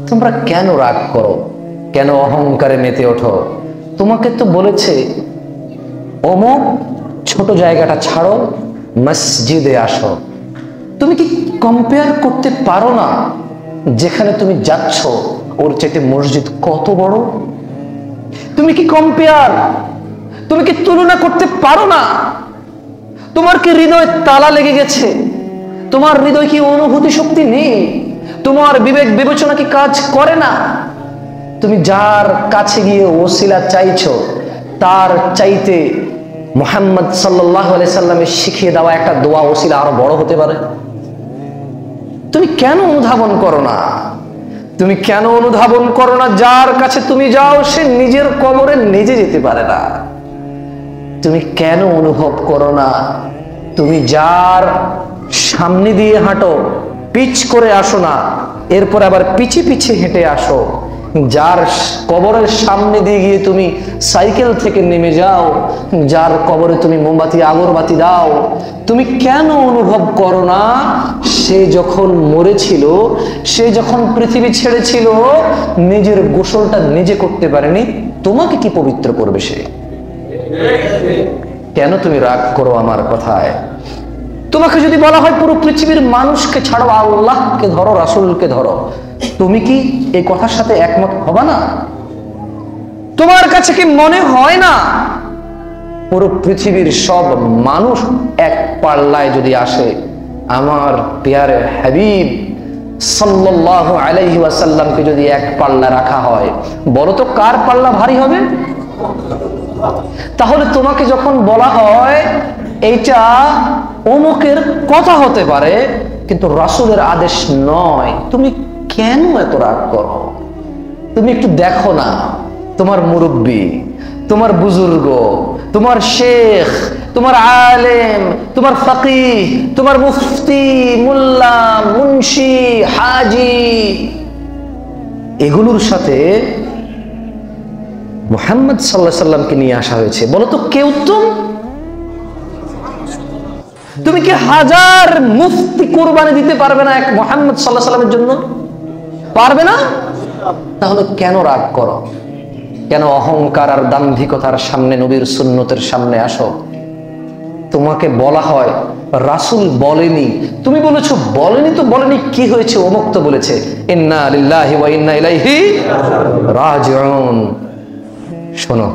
তোমরা কেন রাগ করো, কেন অহংকারে মেতে ওঠো? তোমাকে তো বলেছে অমুক ছোট জায়গাটা ছাড়ো, মসজিদে আসো। তুমি কি কম্পেয়ার করতে পারো না যেখানে তুমি যাচ্ছ ওর চাইতে মসজিদ কত বড়? তুমি কি তুমি কি তুলনা করতে পারো না? তোমার কি হৃদয়ে তালা লেগে গেছে? তোমার হৃদয় কি অনুভূতি শক্তি নেই? তোমার বিবেক বিবেচনা কি কাজ করে না? তুমি যার কাছে গিয়ে ওসিলা চাইছো, তার চাইতে মুহাম্মদ সাল্লাল্লাহু আলাইহি সাল্লামের শিখিয়ে দেওয়া একটা দোয়া ওসিলা আরো বড় হতে পারে। তুমি কেন অনুধাবন করো না? তুমি কেন অনুধাবন করো না যার কাছে তুমি যাও সে নিজের কবরে নিজে যেতে পারে না? তুমি কেন অনুভব করো না তুমি যার সামনে দিয়ে হাঁটো, পিচ করে আসো না, এরপর আবার পিছে পিছে হেঁটে আসো, যার কবরের সামনে দিয়ে গিয়ে তুমি সাইকেল থেকে নেমে যাও, যার কবরে তুমি মোমবাতি আগরবাতি দাও, তুমি কেন অনুভব করো না সে যখন মরেছিল, সে যখন পৃথিবী ছেড়েছিল, নিজের গোসলটা নিজে করতে পারেনি, তোমাকে কি পবিত্র করবে সে? কেন তুমি রাগ করো আমার কথায়? তোমাকে যদি বলা হয় পুরো পৃথিবীর মানুষকে ছাড়ো, আল্লাহকে ধরো, রাসূলকে ধরো, তুমি কি এই কথার সাথে একমত হবে না? তোমার কাছে কি মনে হয় না পুরো পৃথিবীর সব মানুষ এক পাল্লায় যদি আসে, আমার প্যারে হাবিব সাল্লাল্লাহু আলাইহি ওয়াসাল্লামকে যদি এক পাল্লা রাখা হয়, বলো তো কার পাল্লা ভারী হবে? তাহলে তোমাকে যখন বলা হয় এইটা অমুকের কথা হতে পারে কিন্তু রাসূলের আদেশ নয়, তুমি কেন এত রাগ করো? তুমি একটু দেখো না তোমার মুরব্বী, তোমার বুজুর্গ, তোমার শেখ, তোমার আলেম, তোমার ফকিহ, তোমার মুফতি, মোল্লা, মুন্সি, হাজি, এগুলোর সাথে মুহাম্মদ সাল্লাল্লাহু আলাইহি সাল্লামকে নিয়ে আসা হয়েছে। বলো তো কে উত্তম? তুমি কি হাজার মুফতি কুরবানি দিতে পারবে না এক মুহাম্মদ সাল্লাল্লাহু আলাইহি সাল্লামের জন্য? পারবে না? তাহলে কেন রাগ করো? কেন অহংকার আর দাম্ভিকতার সামনে নবীর সুন্নতের সামনে আসো? তোমাকে বলা হয় রাসূল বলেনি, তুমি বলেছো বলেনি, তো বলেনি কি হয়েছে? অমুক তো বলেছে। ইন্না লিল্লাহি ওয়া ইন্না ইলাইহি রাজিউন। শোনো,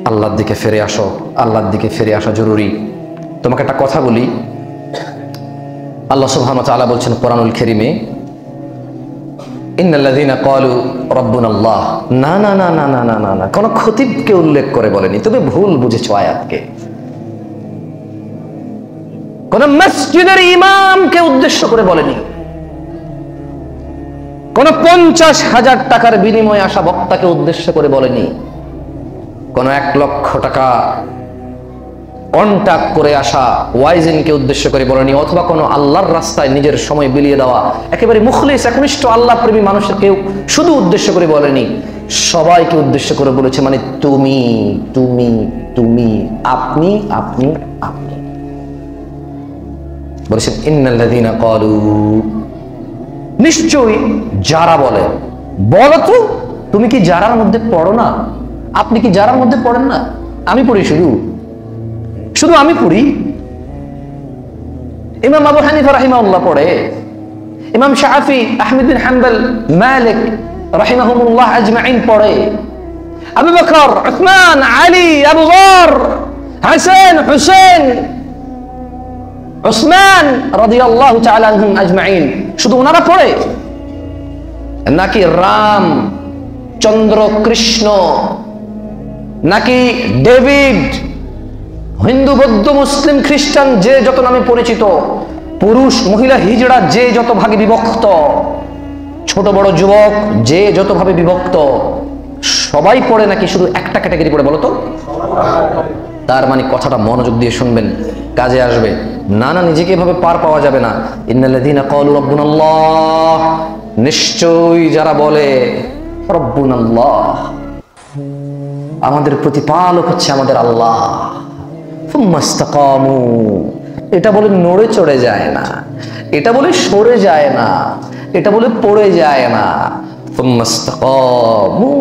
আল্লাহর দিকে ফিরে আসো, আল্লাহর দিকে ফিরে আসা জরুরি। তোমাকে একটা কথা বলি, আল্লাহ সুবহানাহু ওয়া তাআলা বলছেন কোরআনুল কারীমে, ইন্নাল্লাযীনা ক্বালু রাব্বুনাল্লাহ। না না না না না না না না, কোন খতিবকে উল্লেখ করে বলেনি, তুমি ভুল বুঝেছো আয়াতকে। কোন মসজিদের ইমামকে উদ্দেশ্য করে বলেনি, কোন 50,000 টাকার বিনিময়ে আসা বক্তাকে উদ্দেশ্য করে বলেনি, কোন 1 লক্ষ টাকা কন্টাক্ট করে আসা ওয়াইজিনকে উদ্দেশ্য করে বলেনি, অথবা কোনো আল্লাহর রাস্তায় নিজের সময় বিলিয়ে দেওয়া একেবারে মুখলিস একনিষ্ঠ আল্লাহ প্রেমী মানুষের কেউ শুধু উদ্দেশ্য করে বলেনি, সবাইকে উদ্দেশ্য করে বলেছে। মানে তুমি তুমি তুমি, আপনি আপনি আপনি। বলেছেন ইন্নাল্লাযীনা ক্বালু, নিশ্চয়ই যারা বলে। বলো তো তুমি কি যারার মধ্যে পড়ো না? আপনি কি যারার মধ্যে পড়েন না? আমি পড়ি, শুধু আমি পড়ি। ইমাম আবু হানিফা রাহিমাহুল্লাহ পড়ে, ইমাম শাফি, আহমদ বিন হাম্বল, মালিক রাহিমাহুমুল্লাহ আজমাইন পড়ে, আবু বকর, উসমান, আলী, আবু যর, হাসান, হুসেন, উসমান রাদিয়াল্লাহু তাআলা আনহুম আজমাইন, শুধু ওনারা পড়ে? নাকি রাম, চন্দ্র, কৃষ্ণ, নাকি ডেভিড, হিন্দু, বৌদ্ধ, মুসলিম, খ্রিস্টান যে যত নামে পরিচিত, পুরুষ মহিলা হিজড়া যে যত ভাগে বিভক্ত, ছোট বড় যুবক যে যত ভাবে বিভক্ত, সবাই পড়ে নাকি শুধু একটা ক্যাটাগরি পড়ে? বলো তো। তার মানে কথাটা মনোযোগ দিয়ে শুনবেন, কাজে আসবে। না না, নিজেকে এভাবে পার পাওয়া যাবে না। ইন্নাল্লাযীনা ক্বালু রাব্বুনাল্লাহ, নিশ্চয়ই যারা বলে রাব্বুনাল্লাহ, আমাদের প্রতিপালক হচ্ছে আমাদের আল্লাহ, সুম্মা ইসতাকামু, এটা বলে নড়ে চড়ে যায় না, এটা বলে সরে যায় না, এটা বলে পড়ে যায় না। সুম্মাস্তাকামু,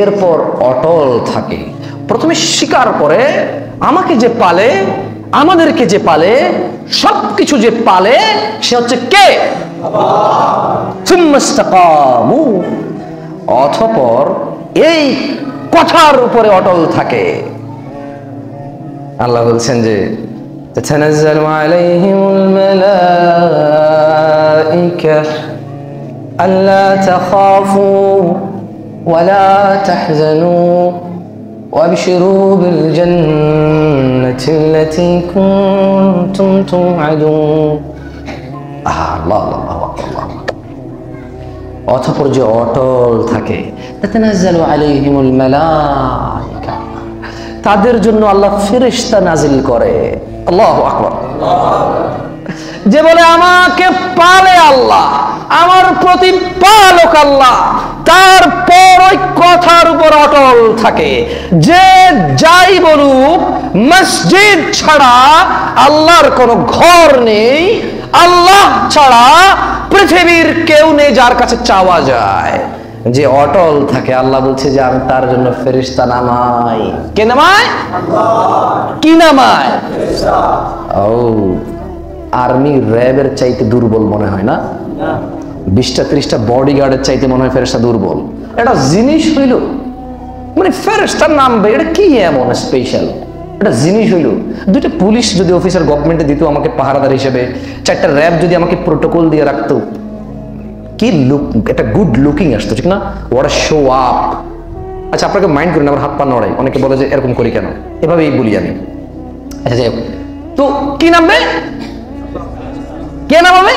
এরপর অটল থাকে। প্রথমে স্বীকার করে আমাকে যে পালে, আমাদেরকে যে পালে, সবকিছু যে পালে সে হচ্ছে কে? সুম্মাস্তাকামু, অতঃপর এই কথার উপরে অটল থাকে। আল্লাহ বলছেন যে তাতানাজ্জালু আলাইহিমুল মালাইকা আল্লা তাখাফু ওয়া লা তাহজানু ওয়াবশিরু বিল জান্নাতি আল্লাতী কুনতুম তুআদুন। আল্লাহ আল্লাহু আকবার। অতঃপর যে অটল থাকে, তাতানাজ্জালু আলাইহিমুল মালাইকা, তাদের জন্য আল্লাহ ফেরেশতা নাজিল করে। আল্লাহু আকবার। যে বলে আমাকে পালে আল্লাহ, আমার প্রতিপালক আল্লাহ, তারপর ওই কথার উপর অটল থাকে। যে যাই বলুক, মসজিদ ছাড়া আল্লাহর কোনো ঘর নেই, আল্লাহ ছাড়া পৃথিবীর কেউ নেই যার কাছে চাওয়া যায়। যে অটল থাকে, আল্লাহ বলছে যে আমি তার জন্য ফেরেশতা নামাই। কে নামায়? কি নামায়? ও, আর্মি র্যাবের চাইতে দুর্বল মনে হয় না? 20টা 30টা বডিগার্ডের চাইতে মনে হয় ফেরেশতা দুর্বল। এটা জিনিস হইল, মানে ফেরেশতার নামবে, এটা কি এমন স্পেশাল? এটা জিনিস হইল। 2টা পুলিশ যদি অফিসার গভর্নমেন্টে দিত আমাকে পাহারাদার হিসেবে, 4টা র্যাব যদি আমাকে প্রোটোকল দিয়ে রাখতো, কি লুক, একটা গুড লুকিং আসতো, ঠিক না? What a show up. আচ্ছা, আপনাকে মাইন্ড করেন আমার হাত পা নড়াই, অনেকে বলে যে এরকম করি কেন, এভাবেই বলি আমি। আচ্ছা যাই হোক, তো কি নামবে? কে নামাবে?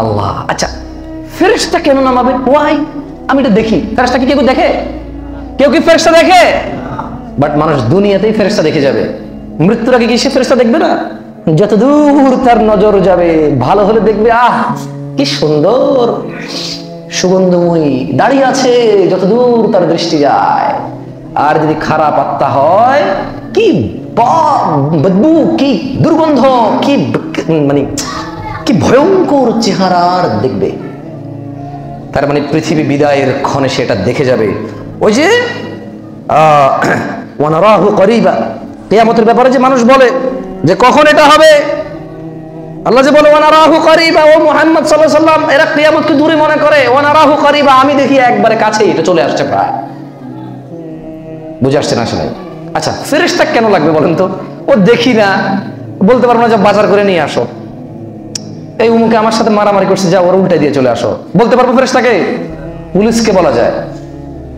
আল্লাহ। আচ্ছা, ফেরেশতা কেন নামাবে? ওয়াই? আমি এটা দেখি, ফেরেশতা কি কেউ দেখে? কেউ কি ফেরেশতা দেখে? বাট মানুষ দুনিয়াতেই ফেরেশতা দেখে যাবে, মৃত্যুর আগে কি সে ফেরেশতা দেখবে না? যত দূর তার নজর যাবে, ভালো হলে দেখবে আহ কি সুন্দর সুগন্ধময়ী দাঁড়িয়ে আছে, যত দূর তার দৃষ্টি যায়। আর যদি খারাপ আত্মা হয়, কি বদবু, কি দুর্গন্ধ, কি মানে কি ভয়ঙ্কর চেহারার দেখবে। তার মানে পৃথিবী বিদায়ের ক্ষণে সেটা দেখে যাবে। ওই যে ওয়ানারাহু করিবা, কিয়ামতের ব্যাপারে যে মানুষ বলে যে কখন এটা হবে, আল্লাহ যে বলে ওয়ানারাহু করিবা, ও মুহাম্মদ সাল্লাল্লাহু আলাইহি ওয়াসাল্লাম, এরা কিয়ামতকে দূরে মনে করে। ওয়ানারাহু করিবা, আমি দেখি একবারে কাছেই, এটা চলে আসছে প্রায়। বুঝে আসছে না আসলে? আচ্ছা, ফেরেশতা কেন লাগবে বলেন তো? ও দেখি না, বলতে পারবো না যে বাজার করে নিয়ে আসো, এই উমুকে আমার সাথে মারামারি করছে, যা ওর উল্টা দিয়ে চলে আসো, বলতে পারবো ফেরেশতাকে? পুলিশকে বলা যায়,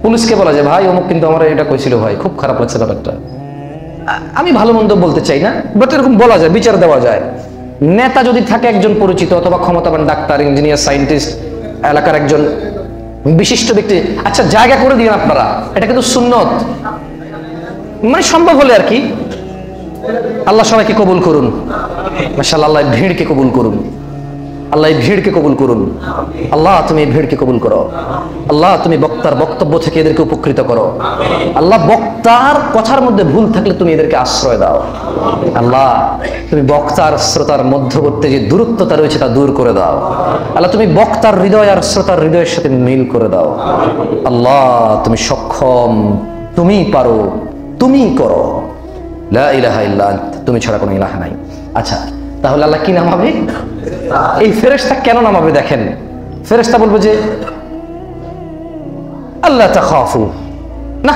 পুলিশকে বলা যায় ভাই অমুক কিন্তু আমার এটা কইছিল, ভাই খুব খারাপ লাগছে ব্যাপারটা। আমি ভালো মন্দ বলতে চাই না, বাট এরকম বলা যায়, বিচার দেওয়া যায়। নেতা যদি থাকে একজন পরিচিত অথবা ক্ষমতাবান ডাক্তার, ইঞ্জিনিয়ার, সায়েন্টিস্ট, এলাকার একজন বিশিষ্ট ব্যক্তি, আচ্ছা জায়গা করে দিন আপনারা, এটা কিন্তু সুন্নত, মানে সম্ভব হলে আর কি। আল্লাহ সবাইকে কবুল করুন, মাশাআল্লাহ, আল্লাহ ভিড়কে কবুল করুন, আল্লাহ এই ভিড়কে কবুল করুন। আল্লাহ তুমি এই ভিড়কে কবুল করো। আল্লাহ তুমি বক্তার বক্তব্য থেকে এদেরকে উপকৃত করো। আল্লাহ বক্তার কথার মধ্যে ভুল থাকলে তুমি এদেরকে আশ্রয় দাও। আল্লাহ তুমি বক্তার শ্রোতার মধ্যবর্তী যে দূরত্বতা রয়েছে তা দূর করে দাও। আল্লাহ তুমি বক্তার হৃদয় আর শ্রোতার হৃদয়ের সাথে মিল করে দাও। আল্লাহ তুমি সক্ষম, তুমি পারো, তুমি করো। লা ইলাহা ইল্লা আনতা, তুমি ছাড়া কোনো ইলাহা নাই। আচ্ছা, তাহলে আল্লাহ কি নামাবে? এই ফেরেশতা কেন নামাবে দেখেন। ফেরেশতা বলবে যে আল্লাহ তাখাফু, না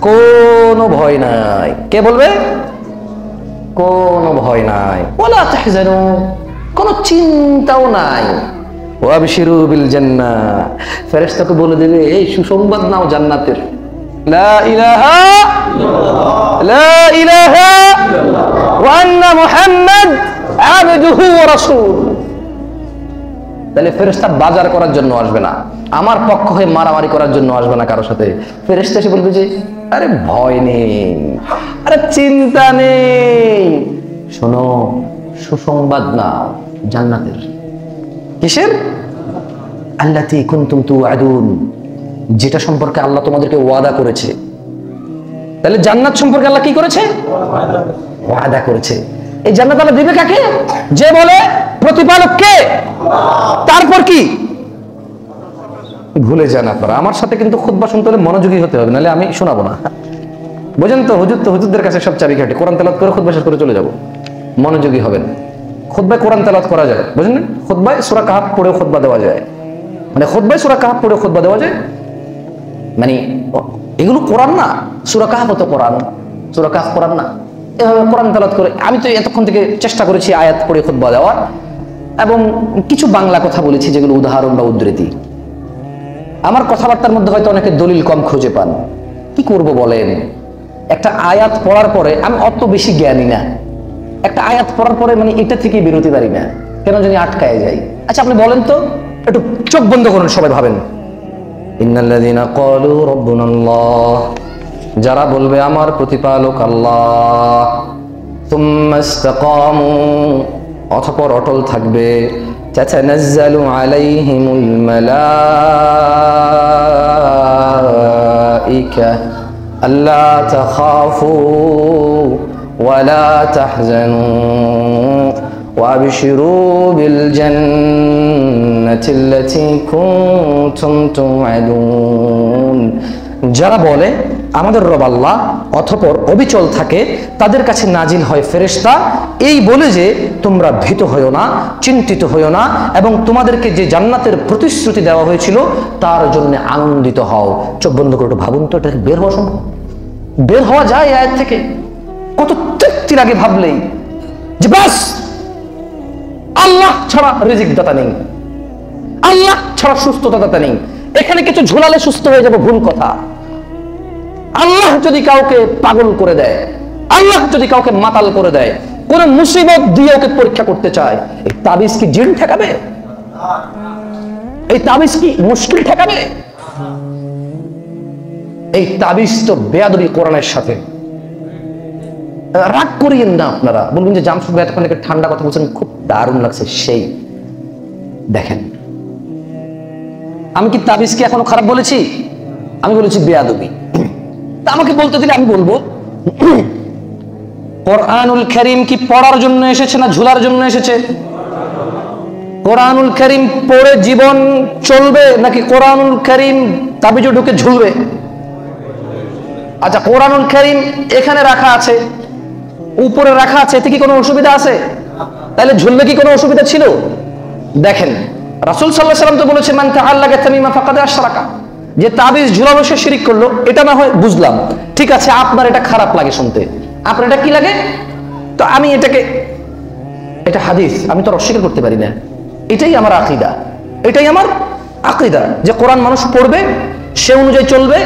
কোনো ভয় নাই। কে বলবে? কোনো ভয় নাই। ওয়ালা তাহজানু, কোনো চিন্তাও নাই। ওয়াবশিরু বিল জান্নাহ, ফেরেশতাকে বলে দেবে এই সুসংবাদ নাও জান্নাতের। লা ইলাহা লা ইলাহা ওয়া আন্না মুহাম্মাদ আবদুহু ওয়া রাসূল। তাহলে ফেরেশতা বাজার করার জন্য আসবে না, আমার পক্ষ হয়ে মারামারি করার জন্য আসবে না কারোর সাথে। ফেরেশতা এসে বলবে যে আরে ভয় নেই, আরে চিন্তা নেই, শোনো সুসংবাদ নাও জান্নাতের। কিসের? আল্লাতী কুনতুম তুআদুন, যেটা সম্পর্কে আল্লাহ তোমাদেরকে ওয়াদা করেছে। তাহলে জান্নাত সম্পর্কে আল্লাহ কি করেছে? ওয়াদা করেছে। এই জান্নাত আল্লাহ দিবে কাকে? যে বলে প্রতিপালক কে? তারপর কি? ভুলে যান আপনারা। আমার সাথে কিন্তু খুতবা শুনতে হলে মনোযোগী হতে হবে, নাহলে আমি শোনাবো না। বোঝেন তো? হুজুরদের কাছে সব চাবিকাঠি। কোরআন তেলাওয়াত করে খুতবা শেষ করে চলে যাব। মনোযোগী হবেন। খুতবায় কোরআন তেলাওয়াত করা যায়, বুঝলেন? খুতবায় সূরা কাহাফ পড়েও খুতবা দেওয়া যায়, মানে খুতবায় সূরা কাহাফ পড়েও খুতবা দেওয়া যায়। মানে এগুলো কোরআন না, সূরা কাহাফ তো কোরআন, সূরা কাহাফ কোরআন না। এভাবে কোরআন তেলাওয়াত করে আমি তো এতক্ষণ থেকে চেষ্টা করেছি আয়াত পড়ে খুতবা দেওয়ার, এবং কিছু বাংলা কথা বলেছি যেগুলো উদাহরণ বা উদ্ধৃতি। আমার কথাবার্তার মধ্যে হয়তো অনেকে দলিল কম খুঁজে পান। কি করব বলেন? একটা আয়াত পড়ার পরে আমি অত বেশি জ্ঞানী না, একটা আয়াত পড়ার পরে মানে এটা থেকে বেরোতে পারি না, কেন জানি আটকায় যাই। আচ্ছা আপনি বলেন তো, একটু চোখ বন্ধ করুন, সবাই ভাবেন। ইন্নাল্লাযীনা ক্বালু রাব্বুনাল্লাহ, যারা বলবে আমার প্রতিপালক আল্লাহ, সুম্মা ইসতাকামু, অতঃপর অটল থাকবে, তাতানাজ্জালু আলাইহিমুল মালাইকা আল্লা তাখাফু ওয়ালা তাহজানু ওয়াবশিরু বিল জান্নাতিল্লাতী কুনতুম তুআদুন। যারা বলে আমাদের রব আল্লাহ, অতঃপর অবিচল থাকে, তাদের কাছে নাজিল হয় ফেরেশতা এই বলে যে তোমরা ভীত হইও না, চিন্তিত হইও না, এবং তোমাদেরকে যে জান্নাতের প্রতিশ্রুতি দেওয়া হয়েছিল তার জন্য আনন্দিত হও। চোখ বন্ধ করে একটু ভাবুন তো, এটা বের হওয়া সম্ভব? বের হওয়া যায় এই আয়াত থেকে? কত তৃপ্তি লাগে ভাবলেই যে বাস আল্লাহ ছাড়া রিজিক দাতা নেই, আল্লাহ ছাড়া সুস্থতা দাতা নেই। এখানে কিছু ঝোলালে সুস্থ হয়ে যাবে, ভুল কথা। আল্লাহ যদি কাউকে পাগল করে দেয়, আল্লাহ যদি কাউকে মাতাল করে দেয়, কোন মুসিবত দিয়ে ওকে পরীক্ষা করতে চায়, এই তাবিজ কি জিন ঠেকাবে? এই তাবিজ কি মুশকিল ঠেকাবে? এই তাবিজ তো বেয়াদবি কোরআনের সাথে। রাগ করিয়েন না আপনারা, বলবেন যে জামশুদ ভাই এতক্ষণ ঠান্ডা কথা বলছেন, খুব দারুণ লাগছে। সেই দেখেন, আমি কি তাবিজকে এখনো খারাপ বলেছি? আমি বলেছি বেয়াদবি। তা আমাকে বলতে দিলে আমি বলবো, কোরআনুল কারীম কি পড়ার জন্য এসেছে না ঝুলার জন্য এসেছে? কোরআনুল কারীম পড়ে জীবন চলবে নাকি কোরআনুল কারীম তাবিজে ঢুকে ঝুলবে? আচ্ছা, কোরআনুল কারীম এখানে রাখা আছে, উপরে রাখা আছে, এতে কি কোনো অসুবিধা আছে? তাহলে ঝুললে কি কোনো অসুবিধা ছিল? দেখেন, রাসূল সাল্লাল্লাহু আলাইহি ওয়াসাল্লাম তো বলেছে মান তাআল্লাকা তামিমা ফাকাদ আশরাকা, যে তাবিজ ঝুলানো সে শিরক করলো। এটা না হয় বুঝলাম, ঠিক আছে, আপনার এটা খারাপ লাগে শুনতে, আপনার এটা কি লাগে? তো আমি এটা হাদিস, আমি তো অস্বীকার করতে পারি না। এটাই আমার আকীদা, এটাই আমার আকীদা যে কোরআন মানুষ পড়বে, সে অনুযায়ী চলবে,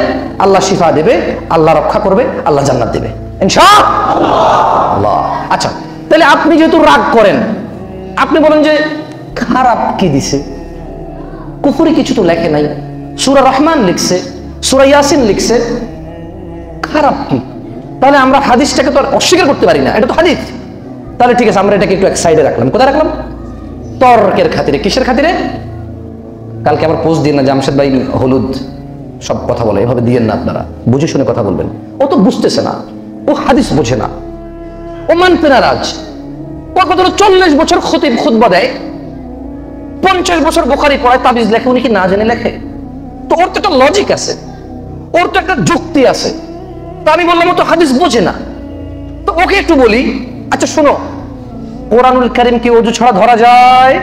আল্লাহ শিফা দেবে, আল্লাহ রক্ষা করবে, আল্লাহ জান্নাত দেবে ইনশাআল্লাহ। আচ্ছা, তাহলে আপনি যেহেতু রাগ করেন, আপনি বলেন যে খারাপ কি দিছে? কুফরি কিছু তো লেখে নাই, সূরা রহমান লিখছে, সূরা ইয়াসিন লিখছে, খারাপ কি? তাহলে আমরা হাদিসটাকে তো অস্বীকার করতে পারি না, এটা তো হাদিস। তাহলে ঠিক আছে, আমরা এটাকে একটু এক সাইডে রাখলাম। কোথায় রাখলাম? তর্কের খাতিরে। কিসের খাতিরে? কালকে আবার পোস্ট দিন না, জামশেদ ভাই হলুদ সব কথা বলে, এভাবে দিয়েন না আপনারা, বুঝে শুনে কথা বলবেন। ও তো বুঝতেছে না, ও হাদিস বোঝে না, ও মানবে না রাজ। ও কত 40 বছর খতিব খুতবা দেয়, 50 বছর বুখারী পড়ায়, তাবিজ লেখে, উনি কি না জেনে লেখে? তো ওর তো একটা লজিক আছে, ওর তো একটা যুক্তি আছে। তো আমি বললাম ও তো হাদিস বোঝে না, তো ওকে একটু বলি, আচ্ছা শোনো, কোরআনুল কারীম কি ওযু ছাড়া ধরা যায়?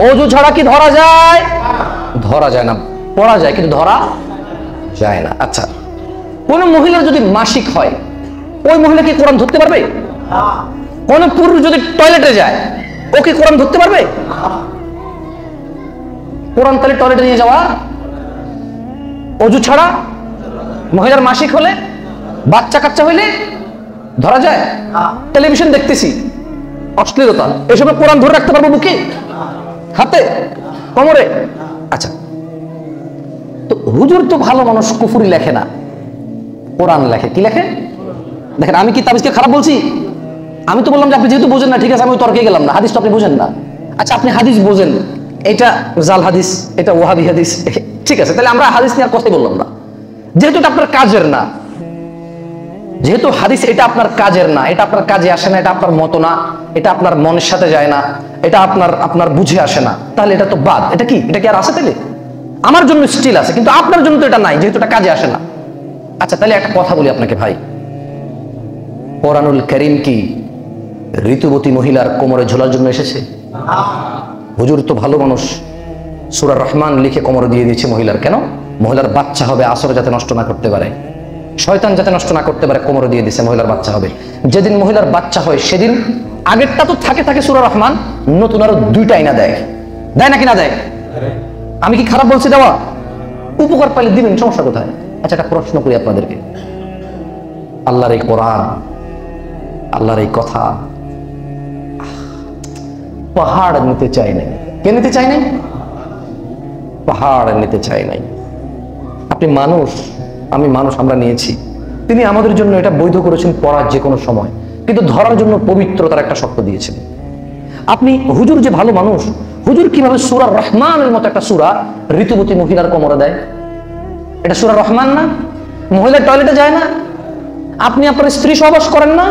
ওযু ছাড়া কি ধরা যায়? ধরা যায় না, পড়া যায় কিন্তু ধরা যায় না। আচ্ছা, কোন মহিলার যদি মাসিক হয়, ওই মহিলা কি কোরআন ধরতে পারবে? কোন পুরুষ যদি টয়লেটে যায়, ও কি কোরআন ধরতে পারবে? কোরআন তাহলে টয়লেটে নিয়ে যাওয়া ওযু ছাড়া? মহিলার মাসিক হলে, বাচ্চা কাচ্চা হইলে ধরা যায়? টেলিভিশন দেখতেছি, অশ্লীলতা, এসবে কোরআন ধরে রাখতে পারবো বুকে, হাতে, কোমরে? আচ্ছা, তো হুজুর তো ভালো মানুষ, কুফরি লেখে না, কোরআন লেখে। কি লেখে? দেখেন, আমি কি তাবিজকে খারাপ বলছি? আমি তো বললাম যে আপনি যেহেতু বোঝেন না, ঠিক আছে, আমি তর্কে গেলাম না, হাদিস তো আপনি বোঝেন না। আচ্ছা, আপনি হাদিস বোঝেন, এটা জাল হাদিস, এটা ওয়াহাবি হাদিস, ঠিক আছে, তাহলে আমরা হাদিস নিয়ে আর কথাই বললাম না, যেহেতু এটা আপনার কাজের না। যেহেতু হাদিস এটা আপনার কাজের না, এটা আপনার কাজে আসে না, এটা আপনার মতো না, এটা আপনার মনের সাথে যায় না, এটা আপনার বুঝে আসে না, তাহলে এটা তো বাদ। এটা কি আর আছে? তাহলে আমার জন্য স্টিল আছে, কিন্তু আপনার জন্য তো এটা নাই, যেহেতু এটা কাজে আসে না। আচ্ছা, তাহলে একটা কথা বলি আপনাকে ভাই, কোরআনুল কারীম কি ঋতুবতী মহিলার কোমরে ঝোলার জন্য এসেছে? হুজুর তো ভালো মানুষ, সূরা রহমান লিখে কোমরে দিয়ে দিয়েছে মহিলার। কেন? মহিলার বাচ্চা হবে, আসর যাতে নষ্ট না করতে পারে, শয়তান যাতে নষ্ট না করতে পারে, কোমরে দিয়ে দিয়েছে মহিলার বাচ্চা হবে। যেদিন মহিলার বাচ্চা হয় সেদিন আগেরটা তো থাকে সূরা রহমান, নতুন আরো 2টা আইনা দেয় নাকি না দেয়? আমি কি খারাপ বলছি? দেওয়া উপকার পাইলে দিবেন, সমস্যা কোথায়? আচ্ছা, একটা প্রশ্ন করি আপনাদেরকে, আল্লাহর এই কোরআন, আল্লাহর এই কথা পাহাড় নিতে চাই নাই। কে নিতে চাই নাই? পাহাড় নিতে চাই নাই। আপনি মানুষ, আমি মানুষ, আমরা নিয়েছি। তিনি আমাদের জন্য এটা বৈধ করেছেন পড়ার যে কোনো সময়, কিন্তু ধরার জন্য পবিত্রতার একটা শর্ত দিয়েছেন। আপনি হুজুর যে ভালো মানুষ, হুজুর কিভাবে সূরা রহমানের মতো একটা সূরা ঋতুবতী মহিলার কোমরে দেয়? এটা সূরা রহমান না? মহিলার টয়লেটে যায় না? আপনি আপনার স্ত্রী সহবাস করেন না?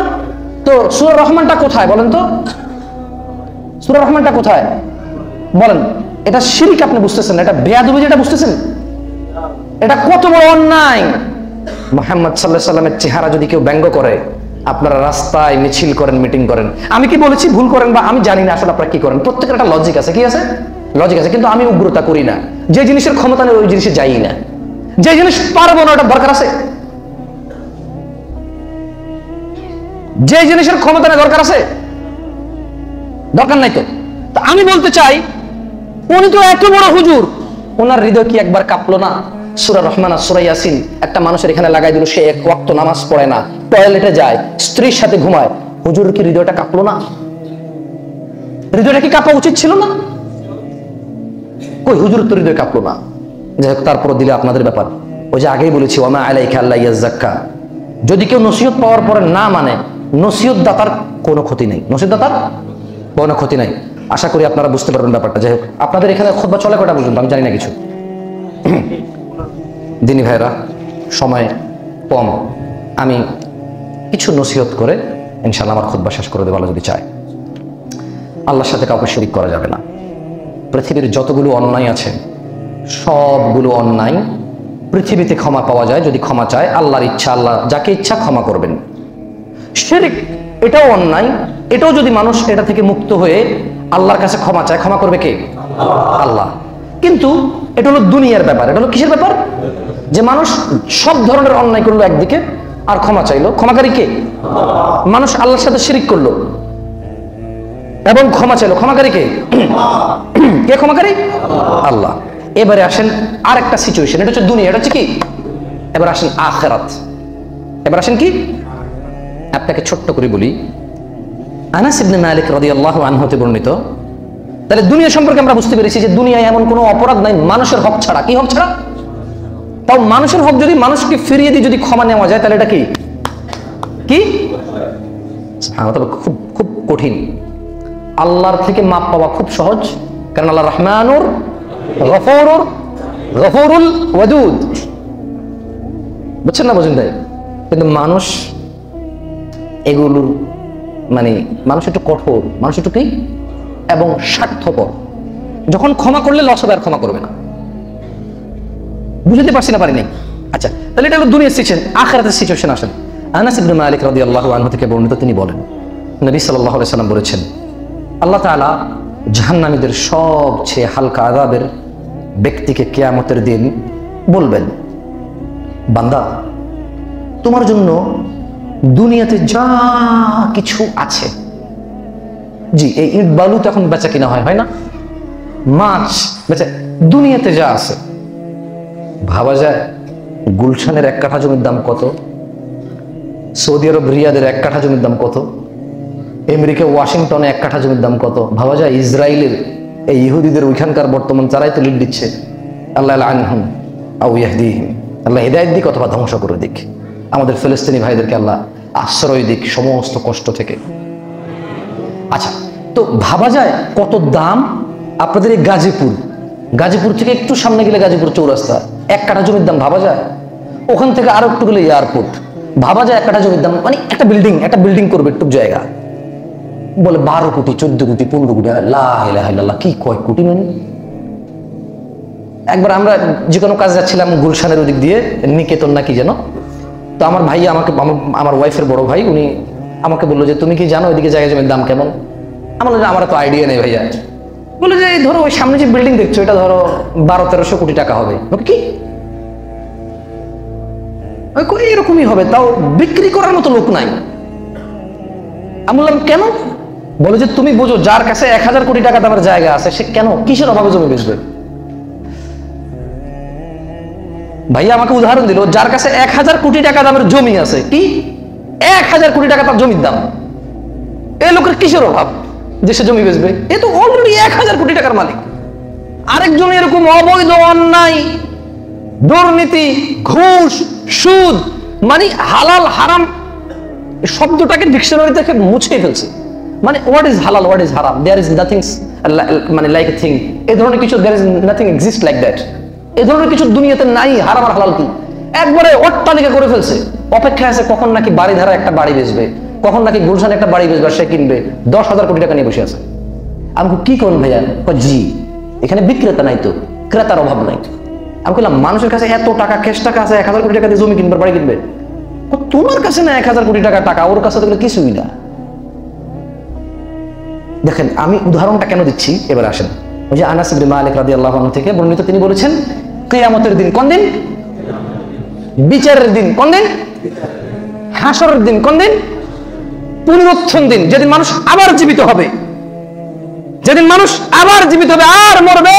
তো সূরা রহমানটা কোথায় বলেন তো? সূরা রহমানটা কোথায় বলেন? এটা শিরক আপনি বুঝতেছেন না, এটা বেয়াদবি যেটা বুঝতেছেন, এটা কত বড় অন্যায়। মুহাম্মদ সাল্লাল্লাহু আলাইহি সাল্লামের চেহারা যদি কেউ ব্যঙ্গ করে, আপনারা রাস্তায় মিছিল করেন, মিটিং করেন, আমি কি বলেছি ভুল করেন বা আমি জানি না আসলে আপনারা কি করেন, প্রত্যেকের একটা লজিক আছে। কি আছে? লজিক আছে। কিন্তু আমি উগ্রতা করি না। যে জিনিসের ক্ষমতা নেই ওই জিনিসে যাই না। যে জিনিস পারবো না ওটা দরকার আছে? যে জিনিসের ক্ষমতা নেই দরকার আছে? দরকার নাই তো। আমি বলতে চাই, উনি তো এত বড় হুজুর, ওনার হৃদয় কি একবার কাঁপলো না? সূরা রহমান আর সূরা ইয়াসিন একটা মানুষের এখানে লাগাই দিল, সে এক ওয়াক্ত নামাজ পড়ে না, টয়লেটে যায়, স্ত্রীর সাথে ঘুমায়, হুজুর কি হৃদয়টা কাঁপলো না? হৃদয়টা কি কাঁপা উচিত ছিল না? কই, হুজুর তো হৃদয় কাঁপলো না। যাই হোক, তারপর দিলে আপনাদের ব্যাপার। ওই যে আগেই বলেছি, ওয়া মা আলাইকা আল্লা ইয়াযাক্কা, যদি কেউ নসিহত পাওয়ার পরে না মানে, নসিহত দাতার কোনো ক্ষতি নেই, নসিহত দাতার কোনো ক্ষতি নাই। আশা করি আপনারা বুঝতে পারবেন ব্যাপারটা। যাই হোক, আপনাদের এখানে খুতবা চলে কটা পর্যন্ত আমি জানি না কিছু। দিনী ভাইরা, সময় কম, আমি কিছু নসিহত করে ইনশাআল্লাহ আমার খুতবা শেষ করে দেব। আল্লাহ যদি চায়, আল্লাহর সাথে কাউকে শরীক করা যাবে না। পৃথিবীর যতগুলো অন্যায় আছে সবগুলো অন্যায় পৃথিবীতে ক্ষমা পাওয়া যায় যদি ক্ষমা চায়। আল্লাহর ইচ্ছা, আল্লাহ যাকে ইচ্ছা ক্ষমা করবেন। শিরক এটাও অন্যায়, এটাও যদি মানুষ এটা থেকে মুক্ত হয়ে আল্লাহর কাছে ক্ষমা চায়, ক্ষমা করবে কে? আল্লাহ। কিন্তু এটা হলো দুনিয়ার ব্যাপার। এটা হলো কিসের ব্যাপার? যে মানুষ সব ধরনের অন্যায় করলো একদিকে, আর ক্ষমা চাইলো, ক্ষমাকারী কে? মানুষ আল্লাহর সাথে শিরক করলো এবং ক্ষমা চাইলো, ক্ষমাকারী কে? কে ক্ষমাকারী? আল্লাহ। এবারে আসেন আর একটা সিচুয়েশন, এটা হচ্ছে দুনিয়া, এটা হচ্ছে কি? এবার আসেন আখিরাত। এবার আসেন কি? আপনাকে ছোট্ট করে বলি, আনাস ইবনে মালিক রাদিয়াল্লাহু আনহু হতে বর্ণিত। তাহলে দুনিয়া সম্পর্কে আমরা বুঝতে পেরেছি যে দুনিয়ায় এমন কোনো অপরাধ নাই মানুষের হক ছাড়া। কি হক ছাড়া? তাও মানুষের হক যদি মানুষকে ফিরিয়ে দিয়ে যদি ক্ষমা নেওয়া যায়, তাহলে এটা কি? কি? তবে খুব খুব কঠিন। আল্লাহর থেকে মাপ পাওয়া খুব সহজ, কারণ আল্লাহ রহমানুর গফুরুল ওয়াদুদ। বুঝছেন না? বুঝেন তাই? কিন্তু মানুষ এগুলোর মানে মানুষ একটু কঠোর, মানুষ একটু কি এবং স্বার্থপর। যখন ক্ষমা করলে লস হবে, আর ক্ষমা করবে না। বুঝতে পারছি না, পারি নাই? আচ্ছা, তাহলে এটা হলো দুনিয়ার সিচুয়েশন। আখিরাতের সিচুয়েশন আসেন। আনাস ইবনে মালিক রাদিয়াল্লাহু আনহু থেকে বর্ণিত, তিনি বলেন, নবী সাল্লাল্লাহু আলাইহি সাল্লাম বলেছেন, আল্লাহ তাআলা জাহান্নামীদের সবচেয়ে হালকা আযাবের ব্যক্তিকে কিয়ামতের দিন বলবেন, বান্দা, তোমার জন্য দুনিয়াতে যা কিছু আছে, জি এই ইট বালু তো এখন বেচা কিনা হয় না, মাছ বেচা, দুনিয়াতে যা আছে, ভাবা যায় গুলশানের 1 কাঠা জমির দাম কত, সৌদি আরব রিয়াদের 1 কাঠা জমির দাম কত, আমেরিকা ওয়াশিংটনে 1 কাঠা জমির দাম কত, ভাবা যায় ইসরায়েলের এই ইহুদিদের ওইখানকার বর্তমান যারাই তো লিড দিচ্ছে, আল্লাহ আনহুম আও ইয়াহদিহিম, আল্লাহ হিদায়াত দিক অথবা ধ্বংস করে দিক, আমাদের ফিলিস্তিনি ভাইদেরকে আল্লাহ আশ্রয় দিক সমস্ত কষ্ট থেকে। আচ্ছা, তো ভাবা যায় কত দাম। আপনাদের এই গাজীপুর থেকে একটু সামনে গেলে গাজীপুর চৌরাস্তা 1 কাঠা জমির দাম ভাবা যায়। ওখান থেকে আরো একটু গেলে এয়ারপোর্ট, ভাবা যায় 1 কাঠা জমির দাম, মানে একটা বিল্ডিং করবে একটু জায়গা, বলে 12 কোটি 14 কোটি 15 কোটি। লা ইলাহা ইল্লাল্লাহ, কি কয় কোটি মানে। একবার আমরা যে কোনো কাজে যাচ্ছিলাম গুলশানের ওদিক দিয়ে, নিকেতন নাকি যেন, তো আমার ভাই আমাকে, আমার ওয়াইফের বড় ভাই, উনি আমাকে বললো যে তুমি কি জানো ওইদিকে জায়গা জমির দাম কেমন? আমার তো আইডিয়া নেই ভাইয়া। বলে যে ধরো ওই সামনে যে বিল্ডিং দেখছো এটা ধরো 1200-1300 কোটি টাকা হবে। কি এরকমই হবে, তাও বিক্রি করার মতো লোক নাই। আমি বললাম কেন? বলে যে তুমি বোঝো, যার কাছে 1000 কোটি টাকা দামের জায়গা আছে সে কেন কিসের অভাবে জমি বেচবে? ভাইয়া আমাকে উদাহরণ দিল, যার কাছে 1000 কোটি টাকা দামের জমি আছে, কি 1000 কোটি টাকা তার জমির দাম, এই লোকের কিসের অভাব যে সে জমি বেচবে? এ তো অলরেডি 1000 কোটি টাকার মালিক। আরেকজন এরকম অবৈধ, অন্যায়, দুর্নীতি, ঘুষ, সুদ, মানে হালাল হারাম শব্দটাকে ডিকশনারি থেকে মুছে ফেলছে। মানে what is halal, what is haram, there is nothing, মানে লাইক এ থিং, এই ধরনের কিছু, there is nothing exist like that, এই ধরনের কিছু দুনিয়াতে নাই। হারাম আর হালাল কি একবারে অট্টালিকা করে ফেলছে। অপেক্ষা আছে কখন নাকি বাড়িধারা একটা বাড়ি বেচবে, কখন নাকি গুলশানে একটা বাড়ি বেচবে, সে কিনবে। 10,000 কোটি টাকা নিয়ে বসে আছে। আমি কি করুন ভাইয়া? জি, এখানে বিক্রেতা নাই তো, ক্রেতার অভাব নাই। আমি বললাম মানুষের কাছে এত টাকা, ক্যাশ টাকা আছে, 1000 কোটি টাকা দিয়ে জমি কিনবে, বাড়ি কিনবে। তোমার কাছে না 1000 কোটি টাকা, ওর কাছে তো কিছুই না। দেখেন আমি উদাহরণটা কেন দিচ্ছি, এবার আসেন। ওই যে আনাস ইবনে মালিক রাদিয়াল্লাহু আনহু থেকে বর্ণিত, তিনি বলেছেন কিয়ামতের দিন কোন দিন? বিচারের দিন কোন দিন? হাসরের দিন কোন দিন? পুনরুত্থান দিন, যেদিন মানুষ আবার জীবিত হবে, যেদিন মানুষ আবার জীবিত হবে আর মরবে।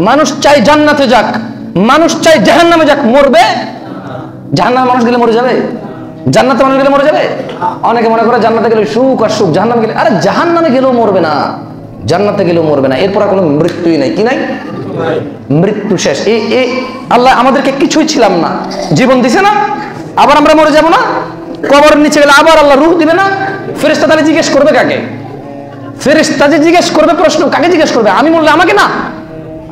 মানুষ চাই জান্নাতে যাক, মানুষ চাই জাহান্নামে যাক, মরবে। জাহান্নামে মানুষ গেলে মরে যাবে, জান্নাতে মানুষ গেলে মরে যাবে। অনেকে মনে করে জান্নাতে গেলে সুখ আর সুখ, জাহান্নামে গেলে, আরে জাহান্নামে গেলেও মরবে না, জান্নাতে গেলেও মরবে না, এরপর আর কোনো মৃত্যুই নাই। কি নাই? মৃত্যু শেষ। এই আল্লাহ আমাদেরকে কিছুই ছিলাম না, জীবন দিছে না, আবার আমরা মরে যাব না? কবরের নিচে গেলে আবার আল্লাহ রূহ দিবে না? ফেরেশতা তাহলে জিজ্ঞেস করবে কাকে? ফেরেশতা যে জিজ্ঞেস করবে প্রশ্ন, কাকে জিজ্ঞেস করবে? আমি বললে আমাকে না।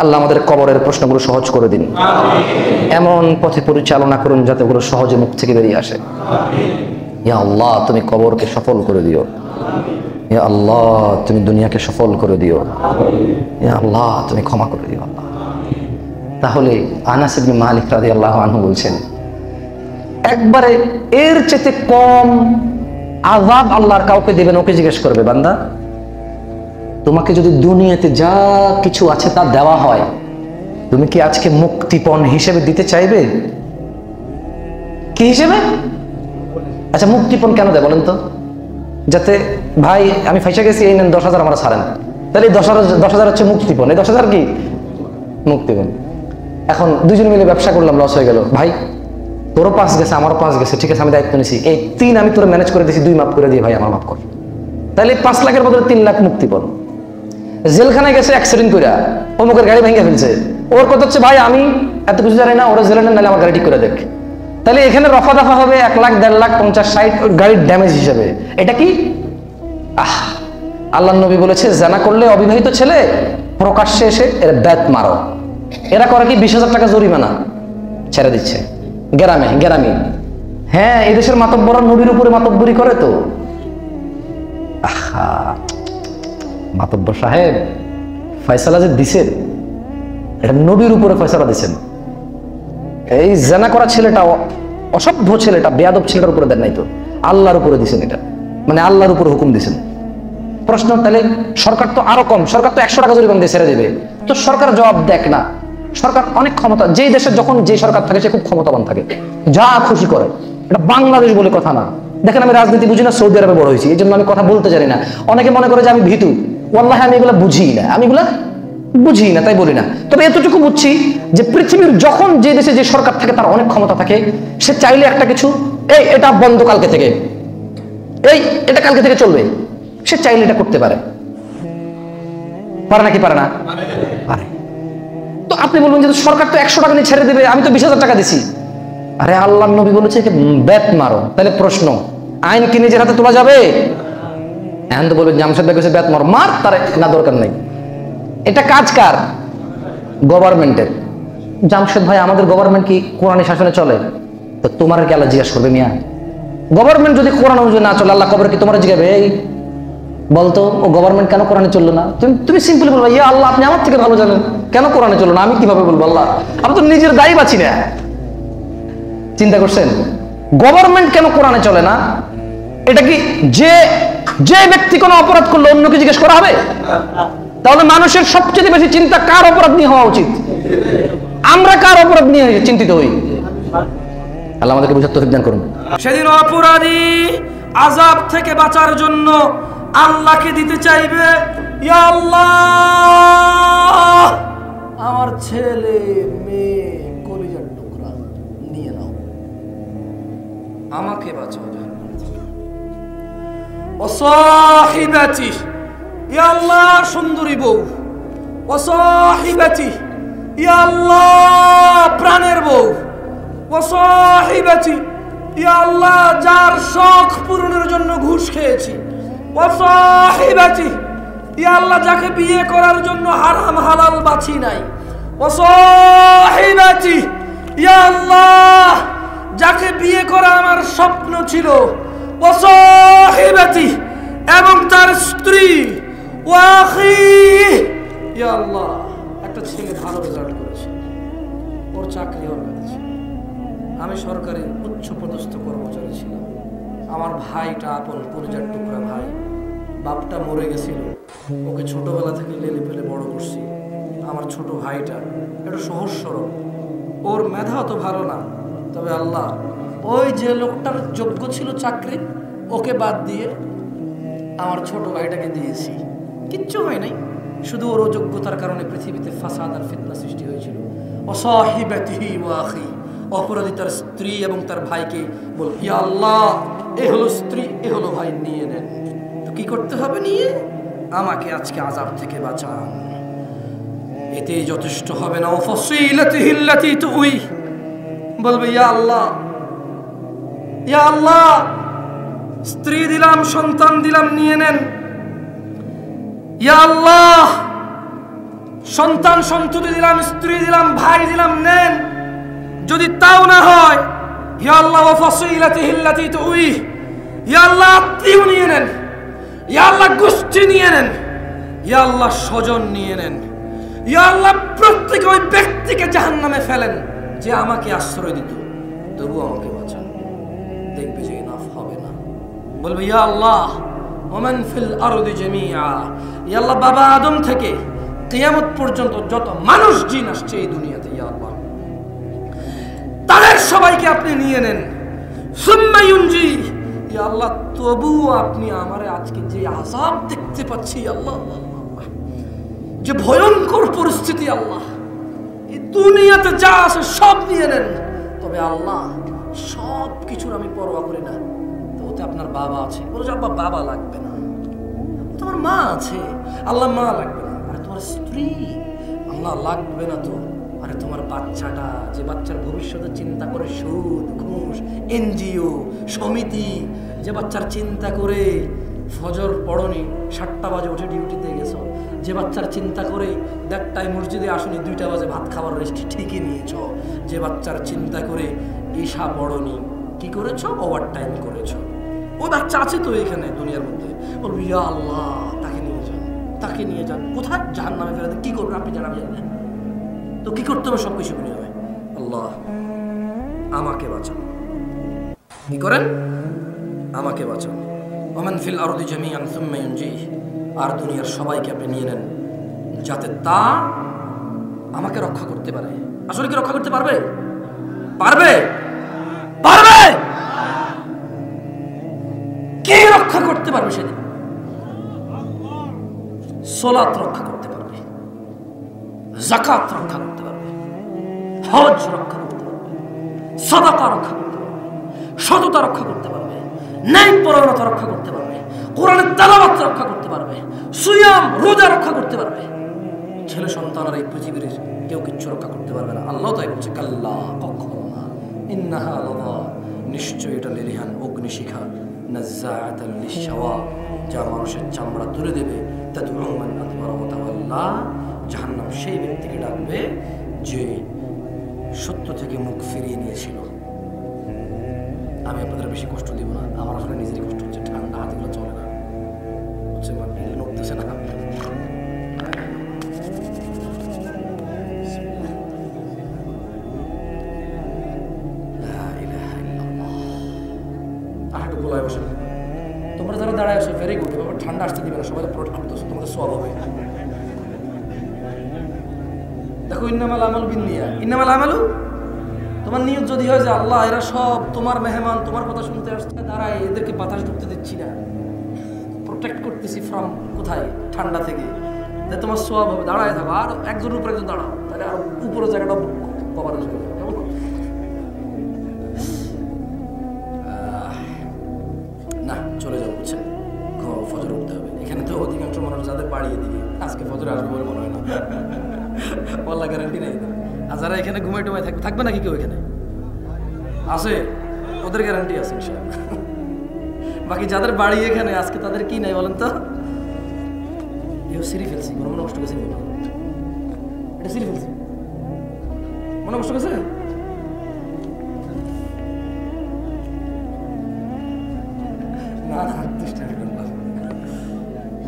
আল্লাহ আমাদের কবরের প্রশ্নগুলো সহজ করে দিন, এমন পথে পরিচালনা করুন যাতে ওগুলো সহজে মুখ থেকে বেরিয়ে আসে। ইয়া আল্লাহ তুমি কবরকে সফল করে দিও, ইয়া আল্লাহ তুমি দুনিয়াকে সফল করে দিও, ইয়া আল্লাহ তুমি ক্ষমা করে দিও আল্লাহ। তাহলে আনাস ইবনে মালিক রাদিয়াল্লাহু আনহু বলছেন, একবারে এর চেয়ে কম আযাব আল্লাহর কাউকে দেবেন, ওকে জিজ্ঞেস করবে বান্দা তোমাকে যদি দুনিয়াতে যা কিছু আছে তা দেওয়া হয়, তুমি কি আজকে মুক্তিপণ হিসেবে দিতে চাইবে? কি হিসেবে? আচ্ছা মুক্তিপণ কেন দেয় বলেন তো? যাতে ভাই আমি ফাইসা গেছি, এই নেন 10,000 আমরা ছাড়েন, তাহলে 10,000 হচ্ছে মুক্তিপণ। এই 10,000 কি মুক্তিপণ? এখন দুজন মিলে ব্যবসা করলাম, লস হয়ে গেল, ভাই তোরও 5 গেছে আমারও 5 গেছে, ঠিক আছে আমি দায়িত্ব নিছি, এই 3 আমি তোর ম্যানেজ করে দিয়েছি, 2 মাফ করে দিয়ে ভাই আমার মাফ কর। তাহলে 5 লাখের বদলে 3 লাখ মুক্তিপণ। জেলখানায় গেছে অ্যাক্সিডেন্ট করে, অমুকের গাড়ি ভেঙে ফেলছে, ওর কথা হচ্ছে ভাই আমি এত কিছু জানি না, ওরা জেলে নেন, নাহলে আমার গাড়ি ঠিক করে দেখ। তাহলে এখানে রফা দফা হবে 1 লাখ 1.5 লাখ 50 60 গাড়ির ড্যামেজ হিসেবে। এটা কি? আল্লাহ নবী বলেছে জানা করলে অবিবাহিত ছেলে প্রকাশ্যে এসে এর ব্যাত মারো। এরা করে কি 20,000 টাকা জরিমানা ছেড়ে দিচ্ছে গ্রামে। হ্যাঁ এদেশের মাতব্বররা নবীর উপরে মাতব্বরি করে তো। মাতব্বর সাহেব ফয়সালা যে দিছেন, এটা নবীর উপরে ফয়সালা দিছেন। এই জানা করা ছেলেটা, অসভ্য ছেলেটা, বেয়াদব ছেলেটার উপরে দেন নাই তো, আল্লাহর উপরে দিছেন। এটা মানে আল্লাহর উপরে হুকুম দিছেন। প্রশ্ন, তাহলে সরকার তো আরো কম, সরকার তো 100 টাকা জরিমানা দিয়ে ছেড়ে দেবে, তো সরকার জবাব দেখ না। সরকার অনেক ক্ষমতা, যেই দেশে যখন যে সরকার থাকে সে খুব ক্ষমতাবান থাকে, যা খুশি করে। এটা বাংলাদেশ বলে কথা না। দেখেন আমি রাজনীতি বুঝি না, সৌদি আরবে বড় হয়েছি, এই জন্য আমি কথা বলতে জানি না। অনেকে মনে করে যে আমি ভীতু, ওয়াল্লাহি আমি এগুলো বুঝি না, তাই বলি না। তবে এতটুকু বুঝছি যে পৃথিবীর যখন যে দেশে যে সরকার থাকে তার অনেক ক্ষমতা থাকে, সে চাইলে একটা কিছু, এটা বন্ধ কালকে থেকে, এটা কালকে থেকে চলবে, সে চাইলে এটা করতে পারে। পারে নাকি পারে না? পারে। তো আপনি বলবেন যে সরকার তো 100 টাকা নিয়ে ছেড়ে দেবে, আমি তো 20,000 টাকা দিছি। আরে আল্লাহর নবী বলেছে ব্যাত মারো। তাহলে প্রশ্ন, আইন কি নিজের হাতে তোলা যাবে? এখন তো বলবেন জামশেদ ভাই ব্যাত মার, মার তার না, দরকার নেই। এটা কাজ কার? গভর্নমেন্টের। জামশেদ ভাই আমাদের গভর্নমেন্ট কি কোরআনী শাসনে চলে? তো তোমার কি আল্লাহ জিজ্ঞাসা করবে মিয়া? গভর্নমেন্ট যদি কোরআন অনুযায়ী না চলে, আল্লাহ কবরে কি তোমার জিজ্ঞাসা, এই বলতো ও গভর্নমেন্ট কেন কোরআনে চললো না? তুমি সিম্পলি বলবা, ইয়া আল্লাহ আপনি আমার থেকে ভালো জানেন, কেন কোরআনে চললো না? আমি কিভাবে বলবো আল্লাহ, আমি তো নিজের দায়ী বাঁচি না। চিন্তা করছেন গভর্নমেন্ট কেন কোরআনে চলে না? এটা কি যে ব্যক্তি কোনো অপরাধ করলো অন্যকে জিজ্ঞেস করা হবে? তাহলে মানুষের সবচেয়ে বেশি চিন্তা কার অপরাধ নিয়ে হওয়া উচিত? আমরা কার অপরাধ নিয়ে চিন্তিত হই? আল্লাহ আমাদেরকে বুঝার তৌফিক দান করুন। সেদিন অপরাধী আযাব থেকে বাঁচার জন্য আল্লাহকে দিতে চাইবে, ইয়া আল্লাহ আমার ছেলে মেয়ে কলিজার টুকরা নিয়ে নাও, আমাকে বাঁচাও জাহান্নাম থেকে। ও সাহিবাতি, ইয়া আল্লাহ সুন্দরী বউ, ও সাহিবাতি, ইয়া আল্লাহ প্রাণের বউ, ও সাহিবাতি, ইয়া আল্লাহ যার শখ পূরণের জন্য ঘুষ খেয়েছি, ও সাহিবাতি, ইয়া আল্লাহ যাকে বিয়ে করার জন্য হারাম হালাল বাছি নাই, ও সাহিবাতি, ইয়া আল্লাহ যাকে বিয়ে করা আমার স্বপ্ন ছিল, ও সাহিবাতি এবং তার স্ত্রী, ও আখি, ইয়া আল্লাহ একটা ছেলে ভালো রেজাল্ট করেছে, ওর চাকরি হয়ে গেছে, আমি সরকারি উচ্চ পদস্থ কর্মচারী ছিলাম, আমার ভাইটা আপন কলিজার টুকরা ভাই, বাপটা মরে গেছিল, ওকে ছোটবেলা থেকে লেলে ফেলে বড় করছি, আমার ছোট ভাইটা একটু সহজ সরল, ওর মেধা তো ভালো না, তবে আল্লাহ ওই যে লোকটার যোগ্য ছিল চাকরি ওকে বাদ দিয়ে আমার ছোট ভাইটাকে দিয়েছি, কিচ্ছু হয় নাই, শুধু ওর অযোগ্যতার কারণে পৃথিবীতে ফাসাদ আর ফিতনা সৃষ্টি হয়েছিল। অসাহিবাতিহি ওয়া আখি, অপরাধী তার স্ত্রী এবং তার ভাইকে বল, ইয়া আল্লাহ এ হলো স্ত্রী, এ হলো ভাই, নিয়ে নেন। তো কি করতে হবে? নিয়ে আমাকে আজকে আযাব থেকে বাঁচান। এতে যথেষ্ট হবে না। ফাসিলাতিহি আল্লাতী তুই বলবে, ইয়া আল্লাহ, ইয়া আল্লাহ স্ত্রী দিলাম, সন্তান দিলাম, নিয়ে নেন। ইয়া আল্লাহ সন্তান সন্ততি দিলাম, স্ত্রী দিলাম, ভাই দিলাম, নেন। যদি তাও না হয়, ইয়া আল্লাহ ওয়া ফাসিলাতিহি আল্লাতী তুই, ইয়া আল্লাহ আত্মীয় নিয়ে নেন, ইয়া আল্লাহ গোষ্ঠী নিয়ে নেন, ইয়া আল্লাহ স্বজন নিয়ে নেন, ইয়া আল্লাহ প্রত্যেক ওই ব্যক্তিকে জাহান্নামে ফেলেন যে আমাকে আশ্রয় দিত, তবু আমাকে বাঁচান। দেখবে যে ইনাফ হবে না, বলবে ইয়া আল্লাহ ওমান ফিল আরদি জামিআ, ইয়া আল্লাহ বাবা আদম থেকে কিয়ামত পর্যন্ত যত মানুষ জিন আসছে এই দুনিয়াতে, ইয়া আল্লাহ তাদের সবাইকে আপনি নিয়ে নেন। সুম্মা ইউনজি, ইয়া আল্লাহ তবুও আপনি আমারে আজকে যে আযাব দেখতে পাচ্ছি, আল্লাহ যে ভয়ঙ্কর পরিস্থিতি, আল্লাহ এই দুনিয়াতে যা আছে সব নিয়ে নেন, তবে আল্লাহ সব কিছুর আমি পরোয়া করি না। তো ওতে আপনার বাবা আছে, বলে যে আব্বা বাবা লাগবে না, তোমার মা আছে, আল্লাহ মা লাগবে না। আরে তোমার স্ত্রী, আল্লাহ লাগবে না তো। আরে তোমার বাচ্চাটা, যে বাচ্চার ভবিষ্যতের চিন্তা করে সুদ ঘুষ এনজিও সমিতি, যে বাচ্চার চিন্তা করে ফজর পড়নি 7টা বাজে উঠে ডিউটিতে গেছো, যে বাচ্চার চিন্তা করে 1টায় মসজিদে আসনি 2টা বাজে ভাত খাবার রেস্ট ঠিকই নিয়েছ, যে বাচ্চার চিন্তা করে ঈশা পড়নি কি করেছো, ওভার টাইম করেছো, ওই বাচ্চা আছে তো এখানে দুনিয়ার মধ্যে। বলবি ইয়া আল্লাহ তাকে নিয়ে যান, তাকে নিয়ে যান। কোথায়? জাহান্নামে ফেরাতে। কি করবেন আপনি জানাবেন? জানেন তো কি করতে হবে? সবকিছু করে হবে। আল্লাহ আমাকে বাঁচান। কি করেন? আমাকে বাঁচান। ওমান ফিল আরদি জামিআন সুম্মা ইউনজি, আর দুনিয়ার সবাইকে আপনি নিয়ে নেন যাতে তা আমাকে রক্ষা করতে পারে। আসলে কি রক্ষা করতে পারবে? পারবে? পারবে? কে রক্ষা করতে পারবে সেদিন? সালাত রক্ষা করতে পারবে, যাকাত রক্ষা করতে পারবে, হজ রক্ষা করতে পারবে, সাদাকা রক্ষা করতে পারবে, সততা রক্ষা করতে পারবে, ন্যায়পরায়ণতা রক্ষা করতে পারবে, কোরআনের তেলাওয়াত রক্ষা করতে পারবে, সিয়াম রোজা রক্ষা করতে পারবে। ছেলে সন্তান আর এই পৃথিবীর কেউ কিচ্ছু রক্ষা করতে পারবে না। আল্লাহ তাই বলছে, কাল্লা, কখনো না, ইন্নাহা লাযা, নিশ্চয় এটা লেলিহান অগ্নিশিখা, নাজ্জাআতাল লিশ-শাওয়া, যা মানুষের চামড়া তুলে দেবে, তাদউ মান আদবারা ওয়া তাওয়াল্লা, জাহান্নাম সেই ব্যক্তিকে ডাকবে যে সত্য থেকে মুখ ফিরিয়ে নিয়েছিল। আমি আপনাদের বেশি কষ্ট দিব না, আমার আসলে নিজেরই কষ্ট হচ্ছে, ঠান্ডা হাতিগুলো চলে না, হচ্ছে মানে নড়তেছে না। আর একটু গোলায় বসে, তোমরা যারা দাঁড়ায় আসো ভেরি গুড, এবার ঠান্ডা আসতে দিবে না, সবাই প্রোটেক্ট করতেছো, তোমাদের সব হবে। দেখো ইন্নামাল আমালু বিন্নিয়াত, ইন্নামাল আমালু, তোমার নিয়ত যদি হয় যে আল্লাহ এরা সব তোমার মেহমান, তোমার কথা শুনতে আসছে, দাঁড়ায় এদেরকে বাতাস ঢুকতে দিচ্ছি না, প্রোটেক্ট করতেছি ফ্রম কোথায়, ঠান্ডা থেকে, তাই তোমার সওয়াব হবে। দাঁড়ায় থাকো, আর একজনের উপর একজন দাঁড়াও, তাহলে আর উপরে জায়গাটা কভারেজ হয়ে যাবে। কেমন? না চলে যাবো, বুঝছেন, ফজর উঠতে হবে। এখানে তো অধিকাংশ মানুষ যাদের বাড়ি এদিকে, আজকে ফজরে আসবে বলে মনে হয় না, বলা গ্যারান্টি নেই। আর যারা এখানে ঘুমাই টুমাই থাকবে নাকি কেউ এখানে আছে, ওদের গ্যারান্টি আছে ইনশাআল্লাহ। বাকি যাদের বাড়ি এখানে, আজকে তাদের কি নাই বলেন তো? এও সিঁড়ি ফেলছি, মনে কষ্ট গেছে, এটা সিঁড়ি ফেলছি, মনে কষ্ট গেছে। না না,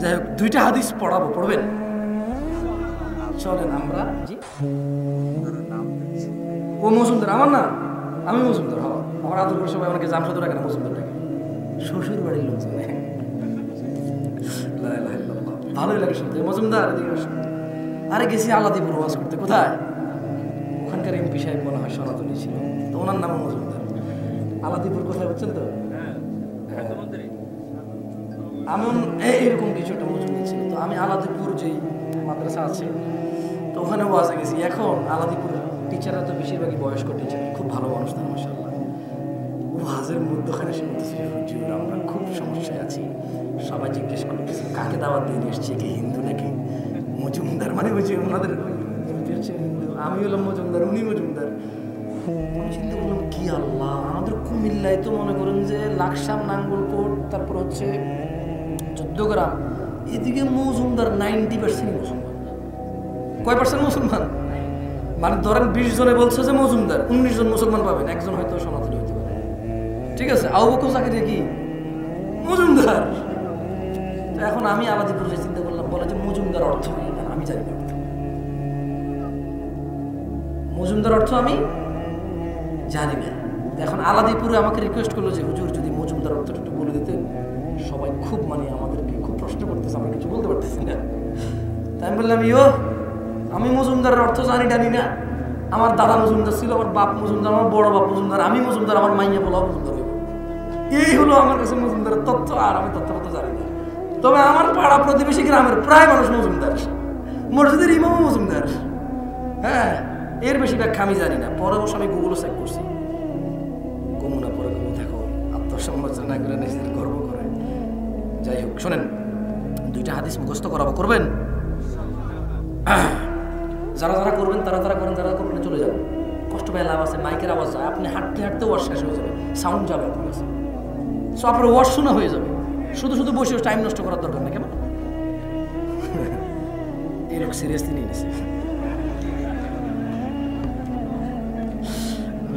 যাই হোক, দুইটা হাদিস পড়াবো, পড়বেন? চলেন আমরা। জি, ও মজুমদার আমার না, আমি মজুমদার। হওয়া আমার আদর করে সবাই আমাকে জামশাদুর রাখে না, মজুমদার ডাকে, শ্বশুর বাড়ির লোকজন। ভালোই লাগে শুনতে, মজুমদার এদিকে আসো। আরে গেছি আলাদিপুর ওয়াজ করতে। কোথায়? ওখানকার এমপি সাহেব মনে হয় সনাতনী ছিল, তো ওনার নাম মজুমদার। আলাদিপুর কোথায় বুঝছেন তো? এমন এরকম কিছু একটা মজুমদার ছিল। তো আমি আলাদিপুর যেই মাদ্রাসা আছে, তো ওখানে ওয়াজে গেছি। এখন আলাদিপুর টিচাররা তো বেশিরভাগই বয়স্ক টিচার, খুব ভালো মানুষ তার, মাশাআল্লাহ। ওয়াজের মধ্যখানে সে বলতেছে, হুজুর আমরা খুব সমস্যায় আছি, সবাই জিজ্ঞেস করতেছে কাকে দাওয়াত দিয়ে নিয়ে এসছে, কে হিন্দু নাকি? মজুমদার মানে ওই যে ওনাদের হিন্দু, আমি হলাম মজুমদার, উনি মজুমদার। আমি চিন্তা করলাম কি আল্লাহ, আমাদের কুমিল্লায় তো মনে করেন যে লাকসাম, নাঙ্গলকোট, তারপর হচ্ছে 14 গ্রাম, এদিকে মজুমদার 90% মুসলমান। কয় পার্সেন্ট মুসলমান? মানে ধরেন 20 জনে বলছে যে মজুমদার, 19 জন মুসলমান পাবেন, একজন হয়তো সনাতনী হতে পারে। ঠিক আছে, আবু বকর জাকিরিয়া কি মজুমদার? তো এখন আমি আলাদিপুর যে চিন্তা করলাম, বলে যে মজুমদার অর্থ কি? আমি জানি না মজুমদার অর্থ, আমি জানি না। এখন আলাদিপুরে আমাকে রিকোয়েস্ট করলো যে হুজুর যদি মজুমদার অর্থটা একটু বলে দিতেন, সবাই খুব মানে আমাদেরকে খুব প্রশ্ন করতেছে, আমরা কিছু বলতে পারতেছি না। তাই আমি বললাম, আমি মজুমদারের অর্থ জানি না, আমার দাদা মজুমদার ছিল, আমার বাপ মজুমদার, আমার বড় বাপ মজুমদার, আমি মজুমদার, আমার মাইয়া বলা মজুমদার হইব। এই হলো আমার কাছে মজুমদারের তথ্য, আর আমি তথ্য জানি না। তবে আমার পাড়া প্রতিবেশী গ্রামের প্রায় মানুষ মজুমদার, মসজিদের ইমামও মজুমদার। হ্যাঁ, এর বেশি ব্যাখ্যা আমি জানি না। পরে অবশ্য আমি গুগলও চেক করছি, কমুনা পরে কমু, দেখো আত্মসমালোচনা করে নিজেদের গর্ব করে। যাই হোক, শোনেন, দুইটা হাদিস মুখস্থ করাবো, করবেন? যারা যারা করবেন তারা করেন, যারা করবেন চলে যাবেন, কষ্ট পায় লাভ আছে। মাইকের আওয়াজ যায়, আপনি হাঁটতে হাঁটতে ওয়াশ শেষ হয়ে যাবে, সাউন্ড যাবে আপনার কাছে, সো আপনার ওয়াশ শোনা হয়ে যাবে। শুধু বসে টাইম নষ্ট করার দরকার নেই। কেমন? এই লোক সিরিয়াসলি নিয়ে নিছে।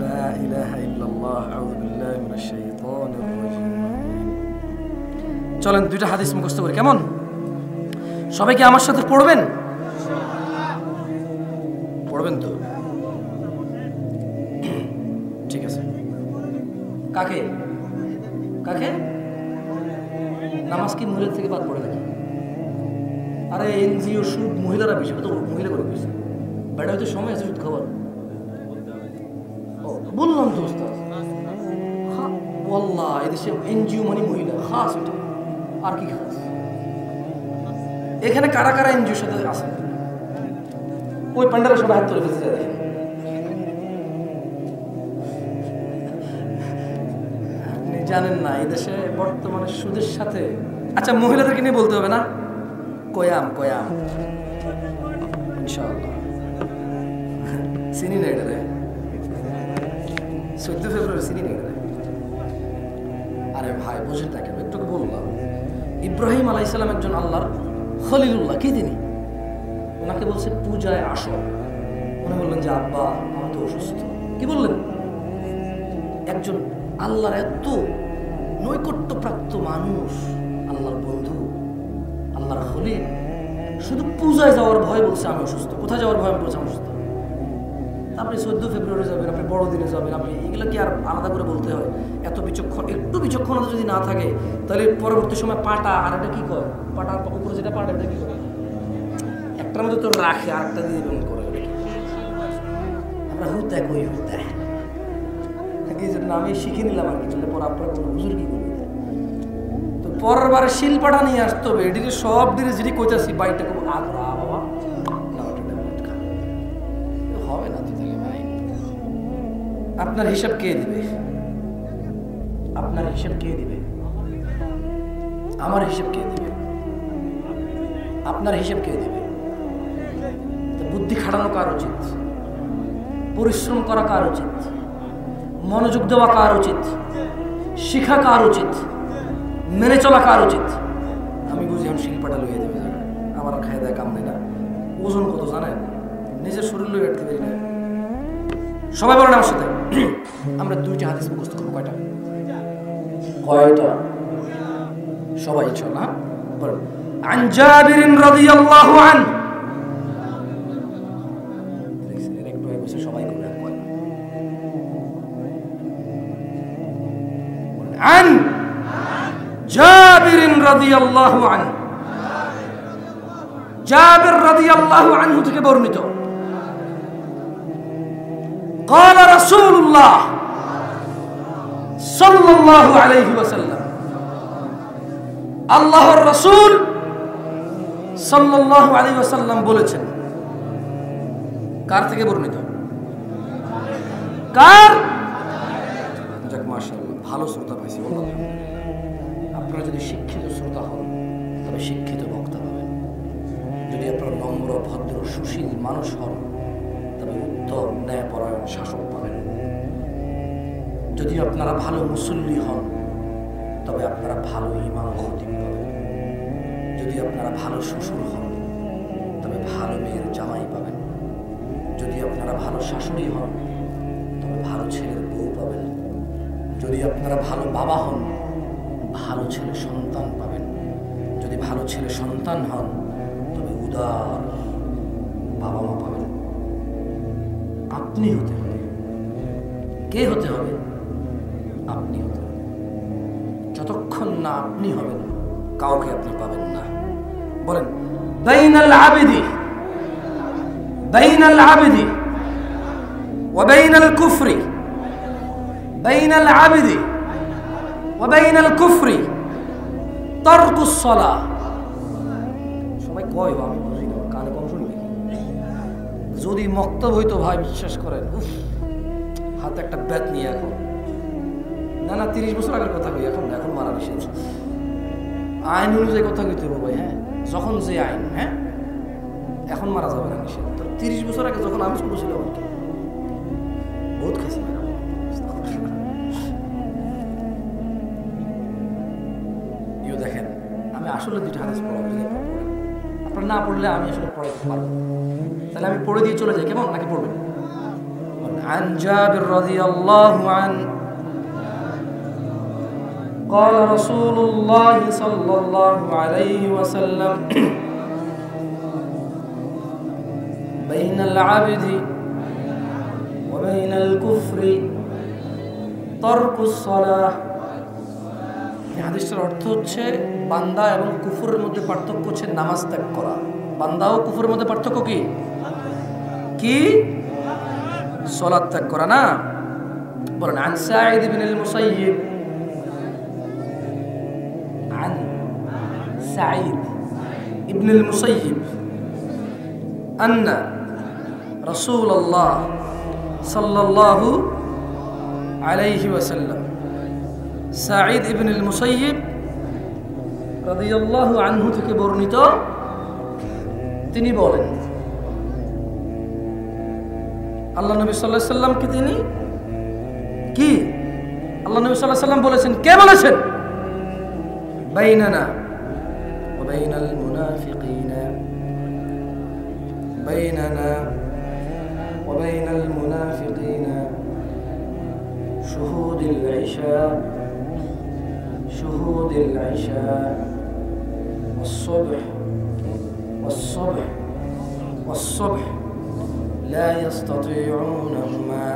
লা ইলাহা ইল্লাল্লাহ, আউযু বিল্লাহি মিনাশ শাইতানির রাজিম। চলেন দুইটা হাদিস মুখস্থ করি, কেমন? সবাই কি আমার সাথে পড়বেন? পড়বেন তো? ঠিক আছে। কাকে নামাজ কি মহিলা থেকে বাদ পড়ে নাকি? আরে এনজিও সুদ মহিলারা বেশি, তো মহিলা করে বেশি, বেটা হয়তো সময় আছে সুদ খাবার। বললাম তো ওস্তাদ, ওয়াল্লাহ এদেশে এনজিও মানে মহিলা খাস, এটা আর কি খাস? এখানে কারা কারা এনজিওর সাথে আছে? ওই পান্ডারা সবাই হাত তুলে ফেলতে যায়। আপনি জানেন না এদেশে বর্তমানে সুদের সাথে, আচ্ছা মহিলাদেরকে নিয়ে বলতে হবে না, কয়াম ইনশাআল্লাহ চিনি না এটা রে, 14 ফেব্রুয়ারি চিনি না এটা। আরে ভাই বুঝেন না কেন, একটু বললাম ইব্রাহিম আলাইহিস সালাম একজন আল্লাহর খলিলুল্লাহ, কি তিনি? ওনাকে বলছে পূজায় আসো। উনি বললেন যে আব্বা আমি তো অসুস্থ। কি বললেন? একজন আল্লাহর এত নৈকট্যপ্রাপ্ত মানুষ, আল্লাহর বন্ধু, আল্লাহর খলিল, শুধু পূজায় যাওয়ার ভয় বলছে আমি অসুস্থ। কোথায় যাওয়ার ভয় বলছে আমি অসুস্থ? আপনি 14 ফেব্রুয়ারি যাবেন, আপনি বড়দিনে যাবেন, আপনি এগুলো কি আর আলাদা করে বলতে হয়? এত বিচক্ষণ, একটু বিচক্ষণতা যদি না থাকে তাহলে পরবর্তী সময় পাটা, আর এটা কি করে, পাটার উপরে যেটা পাটা এটা কি করে, একটার মধ্যে তো রাখে আর একটা দিয়ে বেমন করে। আমরা হুতায় কই হুতায়, এই জন্য আমি শিখে নিলাম আর কি, পর আপনার কোনো হুজুর কি করবে। তো পরের বারে শিল্পাটা নিয়ে আসতে হবে, এটিকে সব দিনে যেটি কইতাছি বাইকটা খুব আগ্রা বাবা হবে না তো। তাহলে ভাই আপনার হিসাব কে দিবে? আপনার হিসাব কে দিবে? আমার হিসাব কে দিবে? আপনার হিসাব কে দিবে? বুদ্ধি খাটানো কার উচিত? পরিশ্রম করা কার উচিত? মনোযোগ দেওয়া কার উচিত? শিখা কার উচিত? মেনে চলা কার উচিত? আমি বুঝি এখন শিল্পাটা লইয়ে দেবে, আমার খায় দেয় কাম নেই না। ওজন কত জানেন? নিজের শরীর লইয়ে রাখতে পারি না। সবাই বলেন আমার সাথে, আমরা 2টা হাদিস মুখস্থ করবো। কয়টা? কয়টা? সবাই ইনশাআল্লাহ বলেন। আন জাবির রাদিয়াল্লাহু আনহু, একটু বসে সবাই করবে। عن جابر رضي الله عنه, جابر رضي الله عنه থেকে বর্ণিত, قال رسول الله صلى الله عليه وسلم, আল্লাহর রাসূল সাল্লাল্লাহু আলাইহি ওয়াসাল্লাম বলেছেন। কার থেকে বর্ণিত? কার? যাক মাশাআল্লাহ, ভালো শ্রোতা পাইছি। আপনারা যদি শিক্ষিত শ্রোতা হন তবে শিক্ষিত বক্তা পাবেন। যদি আপনারা নম্র, ভদ্র, সুশীল মানুষ হন তবে উত্তম, ন্যায়পরায়ণ শাসক পাবেন। যদি আপনারা ভালো মুসল্লি হন তবে আপনারা ভালো ইমাম খতিব পাবেন। যদি আপনারা ভালো শ্বশুর হন তবে ভালো মেয়ের জামাই পাবেন। যদি আপনারা ভালো শাশুড়ি হন তবে ভালো ছেলের বউ পাবেন। যদি আপনারা ভালো বাবা হন ভালো ছেলে সন্তান পাবেন। যদি ভালো ছেলে সন্তান হন তবে উদার বাবা মা পাবেন। আপনি হতে হবে। কে হতে হবে? আপনি হতে হবে। যতক্ষণ না আপনি হবেন কাউকে আপনি পাবেন না। বলেন, বাইনাল আবিদি ওয়া বাইনাল কুফরি, বাইনাল আবিদি ওয়া বাইনাল কুফরি তারকুস সালাহ। সবাই কয়, আমি বুঝি না, কানে কম শুনি। যদি মক্তব হইতো ভাই, বিশ্বাস করেন, হাতে একটা ব্যাট নিয়ে এখন না 30 বছর আগের কথা কই, এখন মারা নিষেধ। আইন অনুযায়ী কথা কইতে হবে ভাই। হ্যাঁ, যখন যে আইন, হ্যাঁ এখন মারা যাবে না নিষেধ। তো 30 বছর আগে যখন আমি ছোট ছিলাম আর কি, বহুত খাইছি। দেখেন, আমি আসলে 2টা হাদিস পড়াবো, যদি আপনারা না পড়লে আমি আসলে পড়াইতে পারবো। তাহলে আমি পড়ে দিয়ে চলে যাই, কেমন? নাকি পড়বেন? عن جابر رضي الله عنه قال رسول الله صلى الله عليه وسلم بين العبد وبين الكفر ترك الصلاة। এই হাদিসের অর্থ হচ্ছে বান্দা এবং কুফরের মধ্যে পার্থক্য হচ্ছে নামাজ ত্যাগ করা। বান্দা ও কুফরের মধ্যে পার্থক্য কি? কি? সালাত ত্যাগ করা না। বলেন, عن سعيد بن المسيب, عن سعيد بن المسيب أن رسول الله صلى الله عليه وسلم, সাঈদ ইবনুল মুসাইয়িব রাদিয়াল্লাহু আনহু থেকে বর্ণিত, তিনি বলেন, আল্লাহ নবী সাল্লাল্লাহু আলাইহি সাল্লামকে তিনি কি? আল্লাহ নবী সাল্লাল্লাহু আলাইহি সাল্লাম বলেছেন। কে বলেছেন? বাইনানা ওয়া বাইনাল মুনাফিকিনা, বাইনানা ওয়া বাইনাল মুনাফিকিনা শুহুদুল العشاء شهود العشاء والصبح والصبح والصبح لا يستطيعونهما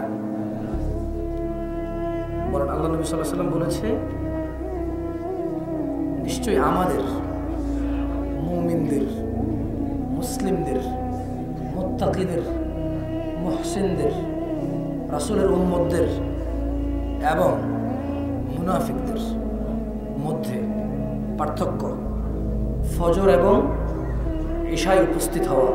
বলেন আল্লাহ নবী সাল্লাল্লাহু আলাইহি ওয়াসাল্লাম বলেছে নিশ্চয়ই আমাদের মুমিনদের মুসলিমদের মুত্তাকিদের মুহসিনদের রাসূলের উম্মতদের এবং মুনাফিকদের মধ্যে পার্থক্য ফজর এবং ইশায় উপস্থিত হওয়া